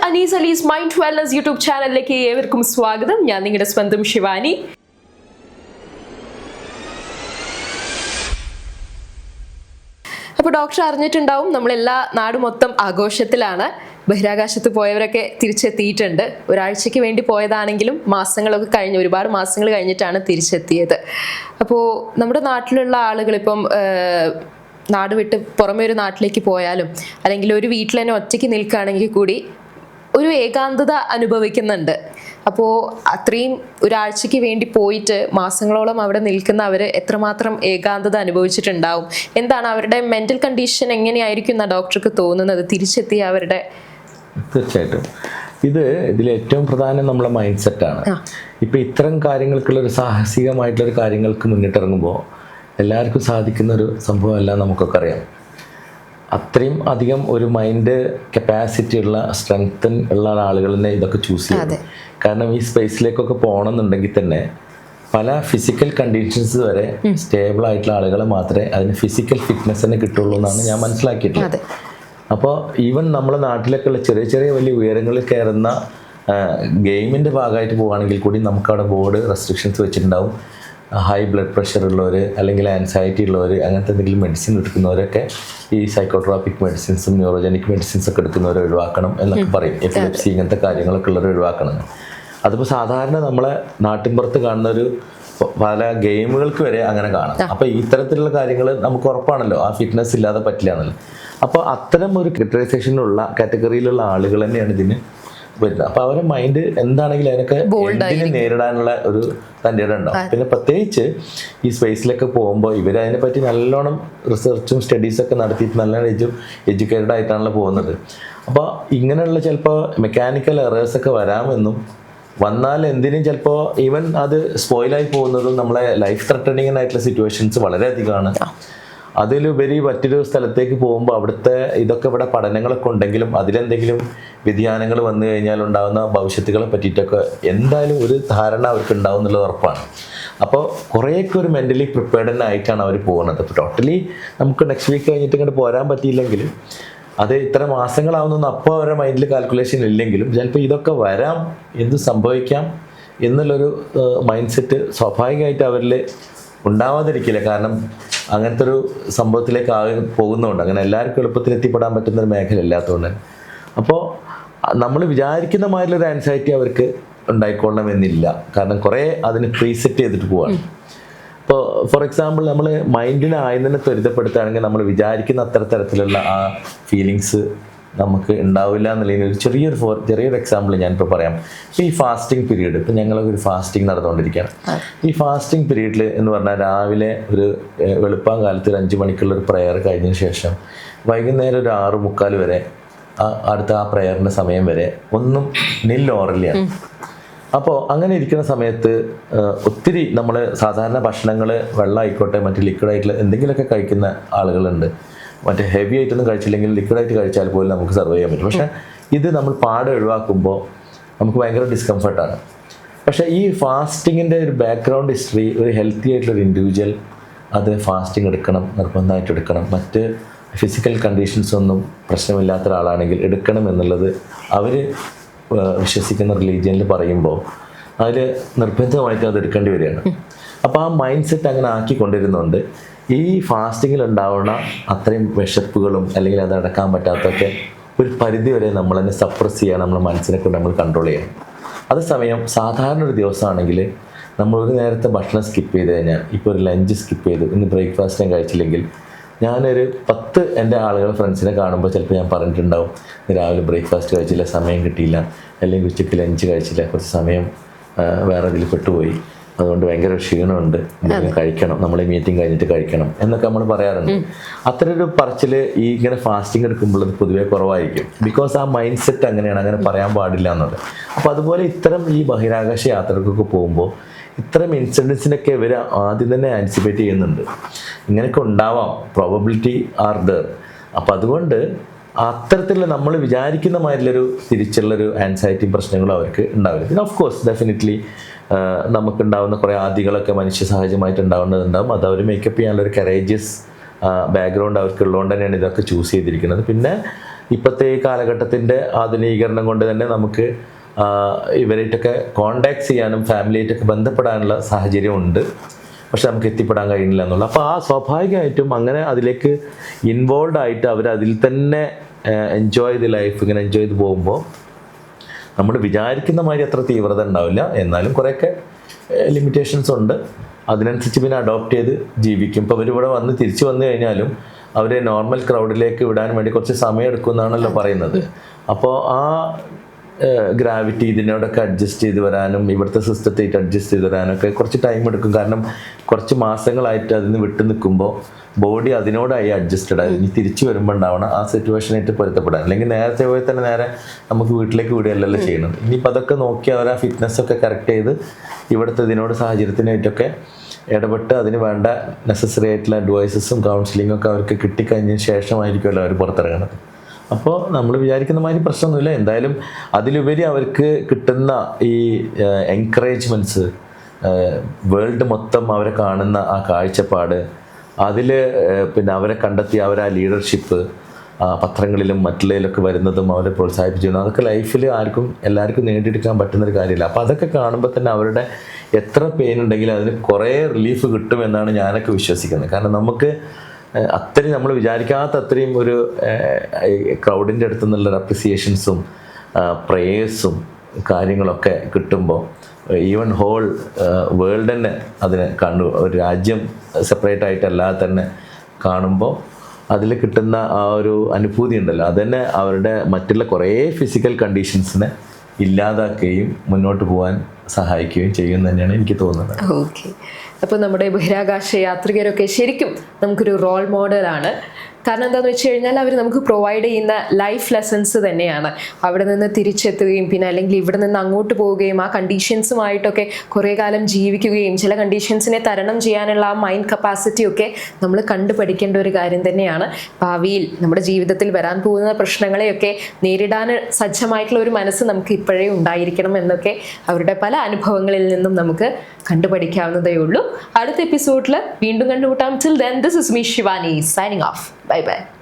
Anees Ali's mind wellness YouTube ചാനലിലേക്ക് ഏവർക്കും സ്വാഗതം. ഞാൻ നിങ്ങളുടെ സ്വന്തം ശിവാനി. അപ്പോൾ ഡോക്ടർ അറിഞ്ഞിട്ടുണ്ടാവും, നമ്മളെല്ലാ നാട് മൊത്തം ആഘോഷത്തിലാണ്. ബഹിരാകാശത്ത് പോയവരൊക്കെ തിരിച്ചെത്തിയിട്ടുണ്ട്. ഒരാഴ്ചയ്ക്ക് വേണ്ടി പോയതാണെങ്കിലും മാസങ്ങളൊക്കെ കഴിഞ്ഞ്, ഒരുപാട് മാസങ്ങൾ കഴിഞ്ഞിട്ടാണ് തിരിച്ചെത്തിയത്. അപ്പോൾ നമ്മുടെ നാട്ടിലുള്ള ആളുകൾ ഇപ്പം നാട് വിട്ട് പുറമെ ഒരു നാട്ടിലേക്ക് പോയാലും അല്ലെങ്കിൽ ഒരു വീട്ടിൽ തന്നെ ഒറ്റയ്ക്ക് നിൽക്കുകയാണെങ്കിൽ കൂടി ഒരു ഏകാന്തത അനുഭവിക്കുന്നുണ്ട്. അപ്പോൾ അത്രയും ഒരാഴ്ചയ്ക്ക് വേണ്ടി പോയിട്ട് മാസങ്ങളോളം അവിടെ നിൽക്കുന്ന അവർ എത്രമാത്രം ഏകാന്തത അനുഭവിച്ചിട്ടുണ്ടാവും, എന്താണ് അവരുടെ മെൻ്റൽ കണ്ടീഷൻ എങ്ങനെയായിരിക്കും എന്നാണ് ഡോക്ടർക്ക് തോന്നുന്നത് തിരിച്ചെത്തിയ അവരുടെ? തീർച്ചയായിട്ടും ഇതിൽ ഏറ്റവും പ്രധാനം നമ്മളെ മൈൻഡ് സെറ്റാണ്. ഇപ്പം ഇത്തരം കാര്യങ്ങൾക്കുള്ളൊരു സാഹസികമായിട്ടുള്ളൊരു കാര്യങ്ങൾക്ക് മുന്നിട്ടിറങ്ങുമ്പോൾ എല്ലാവർക്കും സാധിക്കുന്ന ഒരു സംഭവമല്ല, നമുക്കൊക്കെ അറിയാം. അത്രയും അധികം ഒരു മൈൻഡ് കപ്പാസിറ്റി ഉള്ള സ്ട്രെങ്തൻ ഉള്ള ആളുകൾ തന്നെ ഇതൊക്കെ ചൂസ് ചെയ്യും. കാരണം ഈ സ്പേസിലേക്കൊക്കെ പോകണമെന്നുണ്ടെങ്കിൽ തന്നെ പല ഫിസിക്കൽ കണ്ടീഷൻസ് വരെ സ്റ്റേബിൾ ആയിട്ടുള്ള ആളുകളെ മാത്രമേ അതിന് ഫിസിക്കൽ ഫിറ്റ്നസ് തന്നെ കിട്ടുള്ളൂ എന്നാണ് ഞാൻ മനസ്സിലാക്കിയിട്ടുള്ളത്. അപ്പോൾ ഈവൻ നമ്മുടെ നാട്ടിലൊക്കെയുള്ള ചെറിയ ചെറിയ വലിയ ഉയരങ്ങളിൽ കയറുന്ന ഗെയിമിൻ്റെ ഭാഗമായിട്ട് പോവുകയാണെങ്കിൽ കൂടി നമുക്കവിടെ ബോർഡ് റെസ്ട്രിക്ഷൻസ് വെച്ചിട്ടുണ്ടാവും. ഹൈ ബ്ലഡ് പ്രഷർ ഉള്ളവർ അല്ലെങ്കിൽ ആൻസൈറ്റി ഉള്ളവർ, അങ്ങനത്തെ എന്തെങ്കിലും മെഡിസിൻ എടുക്കുന്നവരൊക്കെ ഈ സൈക്കോട്രോപിക് മെഡിസിൻസും ന്യൂറോജനിക് മെഡിസിൻസൊക്കെ എടുക്കുന്നവരെ ഒഴിവാക്കണം എന്നൊക്കെ പറയും. എപ്പിലെപ്സി ഇങ്ങനത്തെ കാര്യങ്ങളൊക്കെ ഉള്ളവരെ ഒഴിവാക്കണം. അതിപ്പോൾ സാധാരണ നമ്മളെ നാട്ടിൻപുറത്ത് കാണുന്ന ഒരു പല ഗെയിമുകൾക്ക് വരെ അങ്ങനെ കാണാം. അപ്പോൾ ഇത്തരത്തിലുള്ള കാര്യങ്ങൾ നമുക്ക് ഉറപ്പാണല്ലോ, ആ ഫിറ്റ്നസ് ഇല്ലാതെ പറ്റില്ല എന്നല്ലോ. അപ്പോൾ അത്തരം ഒരു ക്രിട്ടിസൈസേഷനുള്ള കാറ്റഗറിയിലുള്ള ആളുകൾ തന്നെയാണ് ഇതിന് വരുന്നത്. അപ്പോൾ അവരുടെ മൈൻഡ് എന്താണെങ്കിലും അതിനൊക്കെ എന്തിനെ നേരിടാനുള്ള ഒരു തൻ്റെ ഇടം ഉണ്ടാവും. പിന്നെ പ്രത്യേകിച്ച് ഈ സ്പേസിലൊക്കെ പോകുമ്പോൾ ഇവരതിനെപ്പറ്റി നല്ലോണം റിസർച്ചും സ്റ്റഡീസൊക്കെ നടത്തിയിട്ട് നല്ല എഡ്യൂക്കേറ്റഡ് ആയിട്ടാണല്ലോ പോകുന്നത്. അപ്പോൾ ഇങ്ങനെയുള്ള ചിലപ്പോൾ മെക്കാനിക്കൽ എറേഴ്സൊക്കെ വരാമെന്നും വന്നാൽ എന്തിനും ചിലപ്പോൾ ഈവൻ അത് സ്പോയിലായി പോകുന്നതും നമ്മളെ ലൈഫ് ത്രെട്ടനിങ് ആയിട്ടുള്ള സിറ്റുവേഷൻസ് വളരെയധികമാണ്. അതിലുപരി മറ്റൊരു സ്ഥലത്തേക്ക് പോകുമ്പോൾ അവിടുത്തെ ഇതൊക്കെ ഇവിടെ പഠനങ്ങളൊക്കെ ഉണ്ടെങ്കിലും അതിലെന്തെങ്കിലും വ്യതിയാനങ്ങൾ വന്നു കഴിഞ്ഞാൽ ഉണ്ടാകുന്ന ഭവിഷ്യത്തുകളെ പറ്റിയിട്ടൊക്കെ എന്തായാലും ഒരു ധാരണ അവർക്ക് ഉണ്ടാവും എന്നുള്ളത് ഉറപ്പാണ്. അപ്പോൾ കുറേയൊക്കെ ഒരു മെൻ്റലി പ്രിപ്പയർഡ് ആയിട്ടാണ് അവർ പോകുന്നത്. ഇപ്പോൾ ടോട്ടലി നമുക്ക് നെക്സ്റ്റ് വീക്ക് കഴിഞ്ഞിട്ട് ഇങ്ങോട്ട് പോരാൻ പറ്റിയില്ലെങ്കിൽ അത് ഇത്ര മാസങ്ങളാവുന്നൊന്നും അപ്പോൾ അവരുടെ മൈൻഡിൽ കാൽക്കുലേഷൻ ഇല്ലെങ്കിലും ചിലപ്പോൾ ഇതൊക്കെ വരാം, എന്ത് സംഭവിക്കാം എന്നുള്ളൊരു മൈൻഡ് സെറ്റ് സ്വാഭാവികമായിട്ട് അവരിൽ ഉണ്ടാവാതിരിക്കില്ല. കാരണം അങ്ങനത്തെ ഒരു സംഭവത്തിലേക്ക് പോകുന്നതുകൊണ്ട്, അങ്ങനെ എല്ലാവർക്കും എളുപ്പത്തിൽ എത്തിപ്പെടാൻ പറ്റുന്ന ഒരു മേഖല ഇല്ലാത്തതുകൊണ്ട്. അപ്പോൾ നമ്മൾ വിചാരിക്കുന്ന മാതിരിയൊരു ആൻസൈറ്റി അവർക്ക് ഉണ്ടായിക്കൊള്ളണമെന്നില്ല. കാരണം കുറേ അതിന് പ്രീസെറ്റ് ചെയ്തിട്ട് പോവാണ്. ഇപ്പോൾ ഫോർ എക്സാമ്പിൾ നമ്മൾ മൈൻഡിനെ ആയതിനെ ത്വരിതപ്പെടുത്തുകയാണെങ്കിൽ നമ്മൾ വിചാരിക്കുന്ന തരത്തിലുള്ള ആ ഫീലിങ്സ് നമുക്ക് ഉണ്ടാവില്ല എന്നുള്ളതിന് ഒരു ചെറിയൊരു എക്സാമ്പിൾ ഞാനിപ്പോൾ പറയാം. ഇപ്പോൾ ഈ ഫാസ്റ്റിംഗ് പീരീഡ്, ഇപ്പോൾ ഞങ്ങളൊക്കെ ഒരു ഫാസ്റ്റിംഗ് നടന്നുകൊണ്ടിരിക്കുകയാണ്. ഈ ഫാസ്റ്റിംഗ് പീരീഡിൽ എന്ന് പറഞ്ഞാൽ രാവിലെ ഒരു വെളുപ്പാൻ കാലത്ത് ഒരു 5 മണിക്കുള്ളൊരു പ്രെയർ കഴിഞ്ഞതിന് ശേഷം വൈകുന്നേരം ഒരു 6:45 വരെ അടുത്ത ആ പ്രെയറിൻ്റെ സമയം വരെ ഒന്നും നിൽ ഓറലിയാണ്. അപ്പോൾ അങ്ങനെ ഇരിക്കുന്ന സമയത്ത് ഒത്തിരി നമ്മൾ സാധാരണ ഭക്ഷണങ്ങൾ, വെള്ളം ആയിക്കോട്ടെ മറ്റ് ലിക്വിഡായിട്ടുള്ള എന്തെങ്കിലുമൊക്കെ കഴിക്കുന്ന ആളുകളുണ്ട്. മറ്റേ ഹെവി ആയിട്ടൊന്നും കഴിച്ചില്ലെങ്കിൽ ലിക്വിഡായിട്ട് കഴിച്ചാൽ പോലും നമുക്ക് സർവൈവ് ചെയ്യാൻ പറ്റും. പക്ഷേ ഇത് നമ്മൾ പാടെ ഒഴിവാക്കുമ്പോൾ നമുക്ക് ഭയങ്കര ഡിസ്കംഫർട്ടാണ്. പക്ഷേ ഈ ഫാസ്റ്റിങ്ങിൻ്റെ ഒരു ബാക്ക്ഗ്രൗണ്ട് ഹിസ്റ്ററി, ഒരു ഹെൽത്തി ആയിട്ടുള്ളൊരു ഇൻഡിവിജ്വൽ അത് ഫാസ്റ്റിംഗ് എടുക്കണം, നിർബന്ധമായിട്ട് എടുക്കണം. മറ്റ് ഫിസിക്കൽ കണ്ടീഷൻസ് ഒന്നും പ്രശ്നമില്ലാത്ത ഒരാളാണെങ്കിൽ എടുക്കണം എന്നുള്ളത് അവർ വിശ്വസിക്കുന്ന റിലീജിയനിൽ പറയുമ്പോൾ അതിൽ നിർബന്ധമായിട്ട് അത് എടുക്കേണ്ടി വരികയാണ്. അപ്പോൾ ആ മൈൻഡ് സെറ്റ് അങ്ങനെ ആക്കിക്കൊണ്ടിരുന്നുകൊണ്ട് ഈ ഫാസ്റ്റിങ്ങിൽ ഉണ്ടാവുന്ന അത്രയും വിശപ്പുകളും അല്ലെങ്കിൽ അത് അടക്കാൻ പറ്റാത്തൊക്കെ ഒരു പരിധി വരെ നമ്മൾ തന്നെ സപ്രസ് ചെയ്യുക, നമ്മളെ മനസ്സിനെ കൊണ്ട് നമ്മൾ കൺട്രോൾ ചെയ്യണം. അതേസമയം സാധാരണ ഒരു ദിവസമാണെങ്കിൽ നമ്മൾ ഒരു നേരത്തെ ഭക്ഷണം സ്കിപ്പ് ചെയ്ത് കഴിഞ്ഞാൽ, ഇപ്പോൾ ഒരു ലഞ്ച് സ്കിപ്പ് ചെയ്തു, ഇന്ന് ബ്രേക്ക്ഫാസ്റ്റ് ഞാൻ കഴിച്ചില്ലെങ്കിൽ ഞാനൊരു 10 എൻ്റെ ആളുകൾ ഫ്രണ്ട്സിനെ കാണുമ്പോൾ ചിലപ്പോൾ ഞാൻ പറഞ്ഞിട്ടുണ്ടാവും, രാവിലെ ബ്രേക്ക്ഫാസ്റ്റ് കഴിച്ചില്ല, സമയം കിട്ടിയില്ല, അല്ലെങ്കിൽ ഉച്ചയ്ക്ക് ലഞ്ച് കഴിച്ചില്ല, കുറച്ച് സമയം വേറെ ഇതിൽ പെട്ടുപോയി, അതുകൊണ്ട് ഭയങ്കര ക്ഷീണമുണ്ട്, എന്തെങ്കിലും കഴിക്കണം, നമ്മൾ ഈ മീറ്റിംഗ് കഴിഞ്ഞിട്ട് കഴിക്കണം എന്നൊക്കെ നമ്മൾ പറയാറുണ്ട്. അത്ര ഒരു പറച്ചിൽ ഈ ഇങ്ങനെ ഫാസ്റ്റിംഗ് എടുക്കുമ്പോൾ അത് പൊതുവേ കുറവായിരിക്കും. ബിക്കോസ് ആ മൈൻഡ് സെറ്റ് അങ്ങനെയാണ്, അങ്ങനെ പറയാൻ പാടില്ല എന്നുള്ളത്. അപ്പോൾ അതുപോലെ ഇത്തരം ഈ ബഹിരാകാശ യാത്രകൾക്കൊക്കെ പോകുമ്പോൾ ഇത്തരം ഇൻസിഡൻസിനൊക്കെ ഇവർ ആദ്യം തന്നെ ആൻറ്റിസിപ്പേറ്റ് ചെയ്യുന്നുണ്ട്. ഇങ്ങനെയൊക്കെ ഉണ്ടാവാം, പ്രോബബിലിറ്റി ആർ ദർ. അപ്പം അതുകൊണ്ട് അത്തരത്തിലുള്ള നമ്മൾ വിചാരിക്കുന്ന മാതിരിയുള്ളൊരു തിരിച്ചുള്ളൊരു ആൻസൈറ്റിയും പ്രശ്നങ്ങളും അവർക്ക് ഉണ്ടാവില്ല. പിന്നെ ഓഫ് കോഴ്സ് ഡെഫിനറ്റ്ലി നമുക്കുണ്ടാകുന്ന കുറേ ആദികളൊക്കെ മനുഷ്യ സഹജമായിട്ട് ഉണ്ടാവേണ്ടതുണ്ടാകും. അത് അവർ മേക്കപ്പ് ചെയ്യാനുള്ളൊരു കറേജിയസ് ബാക്ക്ഗ്രൗണ്ട് അവർക്കുള്ളതുകൊണ്ട് തന്നെയാണ് ഇതൊക്കെ ചൂസ് ചെയ്തിരിക്കുന്നത്. പിന്നെ ഇപ്പോഴത്തെ ഈ കാലഘട്ടത്തിൻ്റെ ആധുനീകരണം കൊണ്ട് തന്നെ നമുക്ക് ഇവരായിട്ടൊക്കെ കോണ്ടാക്ട് ചെയ്യാനും ഫാമിലിയായിട്ടൊക്കെ ബന്ധപ്പെടാനുള്ള സാഹചര്യമുണ്ട്. പക്ഷെ നമുക്ക് എത്തിപ്പെടാൻ കഴിയുന്നില്ല എന്നുള്ളത്. അപ്പോൾ സ്വാഭാവികമായിട്ടും അങ്ങനെ അതിലേക്ക് ഇൻവോൾവ് ആയിട്ട് അവർ അതിൽ തന്നെ എൻജോയ് ചെയ്ത് ലൈഫ് ഇങ്ങനെ എൻജോയ് ചെയ്ത് പോകുമ്പോൾ നമ്മൾ വിചാരിക്കുന്ന മാതിരി അത്ര തീവ്രത ഉണ്ടാവില്ല. എന്നാലും കുറേയൊക്കെ ലിമിറ്റേഷൻസ് ഉണ്ട്. അതിനനുസരിച്ച് പിന്നെ അഡോപ്റ്റ് ചെയ്ത് ജീവിക്കും. ഇപ്പോൾ അവരിവിടെ വന്ന് തിരിച്ചു വന്നു കഴിഞ്ഞാലും അവരെ നോർമൽ ക്രൗഡിലേക്ക് വിടാൻ വേണ്ടി കുറച്ച് സമയം എടുക്കുമെന്നാണല്ലോ പറയുന്നത്. അപ്പോൾ ആ ഗ്രാവിറ്റി ഇതിനോടൊക്കെ അഡ്ജസ്റ്റ് ചെയ്ത് വരാനും ഇവിടുത്തെ സിസ്റ്റത്തേക്ക് അഡ്ജസ്റ്റ് ചെയ്ത് വരാനൊക്കെ കുറച്ച് ടൈം എടുക്കും. കാരണം കുറച്ച് മാസങ്ങളായിട്ട് അതിന് വിട്ടു നിൽക്കുമ്പോൾ ബോഡി അതിനോടായി അഡ്ജസ്റ്റഡ് ആയി ഇനി തിരിച്ചു വരുമ്പോൾ ഉണ്ടാവണം ആ സിറ്റുവേഷനായിട്ട് പൊരുത്തപ്പെടാൻ. അല്ലെങ്കിൽ നേരത്തെ പോയി തന്നെ നേരെ നമുക്ക് വീട്ടിലേക്ക് വിടുകയല്ലല്ലോ ചെയ്യുന്നത്. ഇനിയിപ്പോൾ അതൊക്കെ നോക്കി അവർ ആ ഫിറ്റ്നസ്സൊക്കെ കറക്റ്റ് ചെയ്ത് ഇവിടുത്തെ ഇതിനോട് സാഹചര്യത്തിനായിട്ടൊക്കെ ഇടപെട്ട് അതിന് വേണ്ട നെസസറി ആയിട്ടുള്ള അഡ്വൈസസും കൗൺസിലിങ്ങും ഒക്കെ അവർക്ക് കിട്ടിക്കഴിഞ്ഞതിന് ശേഷമായിരിക്കുമല്ലോ അവർ പുറത്തിറങ്ങുന്നത്. അപ്പോൾ നമ്മൾ വിചാരിക്കുന്ന മാതിരി പ്രശ്നമൊന്നുമില്ല. എന്തായാലും അതിലുപരി അവർക്ക് കിട്ടുന്ന ഈ എൻകറേജ്മെൻറ്റ്സ്, വേൾഡ് മൊത്തം അവരെ കാണുന്ന ആ കാഴ്ചപ്പാട്, അതിൽ പിന്നെ അവരെ കണ്ടെത്തി അവരെ ആ ലീഡർഷിപ്പ് പത്രങ്ങളിലും മറ്റുള്ളതിലൊക്കെ വരുന്നതും അവരെ പ്രോത്സാഹിപ്പിച്ചിരുന്നു, അതൊക്കെ ലൈഫിൽ എല്ലാവർക്കും നേടിയെടുക്കാൻ പറ്റുന്നൊരു കാര്യമില്ല. അപ്പോൾ അതൊക്കെ കാണുമ്പോൾ തന്നെ അവരുടെ എത്ര പെയിൻ ഉണ്ടെങ്കിലും അതിന് കുറേ റിലീഫ് കിട്ടുമെന്നാണ് ഞാനൊക്കെ വിശ്വസിക്കുന്നത്. കാരണം നമുക്ക് അത്രയും നമ്മൾ വിചാരിക്കാത്ത അത്രയും ഒരു ക്രൗഡിൻ്റെ അടുത്ത് നിന്നുള്ള അപ്രിസിയേഷൻസും പ്രേയേഴ്സും കാര്യങ്ങളൊക്കെ കിട്ടുമ്പോൾ ഈവൻ ഹോൾ വേൾഡ് തന്നെ അതിനെ കണ്ടു, ഒരു രാജ്യം സെപ്പറേറ്റ് ആയിട്ടല്ലാതെ തന്നെ കാണുമ്പോൾ അതിൽ കിട്ടുന്ന ആ ഒരു അനുഭൂതി ഉണ്ടല്ലോ, അതുതന്നെ അവരുടെ മറ്റുള്ള കുറേ ഫിസിക്കൽ കണ്ടീഷൻസിനെ ഇല്ലാതാക്കുകയും മുന്നോട്ട് പോകാൻ സഹായിക്കുകയും ചെയ്യും തന്നെയാണ് എനിക്ക് തോന്നുന്നത്. ഓക്കെ, അപ്പോൾ നമ്മുടെ ബഹിരാകാശ യാത്രികരൊക്കെ ശരിക്കും നമുക്കൊരു റോൾ മോഡലാണ്. കാരണം എന്താണെന്ന് വെച്ച് കഴിഞ്ഞാൽ അവർ നമുക്ക് പ്രൊവൈഡ് ചെയ്യുന്ന ലൈഫ് ലെസൺസ് തന്നെയാണ്. അവിടെ നിന്ന് തിരിച്ചെത്തുകയും പിന്നെ അല്ലെങ്കിൽ ഇവിടെ നിന്ന് അങ്ങോട്ട് പോവുകയും ആ കണ്ടീഷൻസുമായിട്ടൊക്കെ കുറേ കാലം ജീവിക്കുകയും ചില കണ്ടീഷൻസിനെ തരണം ചെയ്യാനുള്ള ആ മൈൻഡ് കപ്പാസിറ്റിയൊക്കെ നമ്മൾ കണ്ടുപഠിക്കേണ്ട ഒരു കാര്യം തന്നെയാണ്. ഭാവിയിൽ നമ്മുടെ ജീവിതത്തിൽ വരാൻ പോകുന്ന പ്രശ്നങ്ങളെയൊക്കെ നേരിടാൻ സജ്ജമായിട്ടുള്ള ഒരു മനസ്സ് നമുക്ക് ഇപ്പോഴേ ഉണ്ടായിരിക്കണം എന്നൊക്കെ അവരുടെ പല അനുഭവങ്ങളിൽ നിന്നും നമുക്ക് കണ്ടുപഠിക്കാവുന്നതേ ഉള്ളൂ. അടുത്ത എപ്പിസോഡിൽ വീണ്ടും കണ്ടുമുട്ടാം. Till then, this is me Shivani signing off. Bye bye.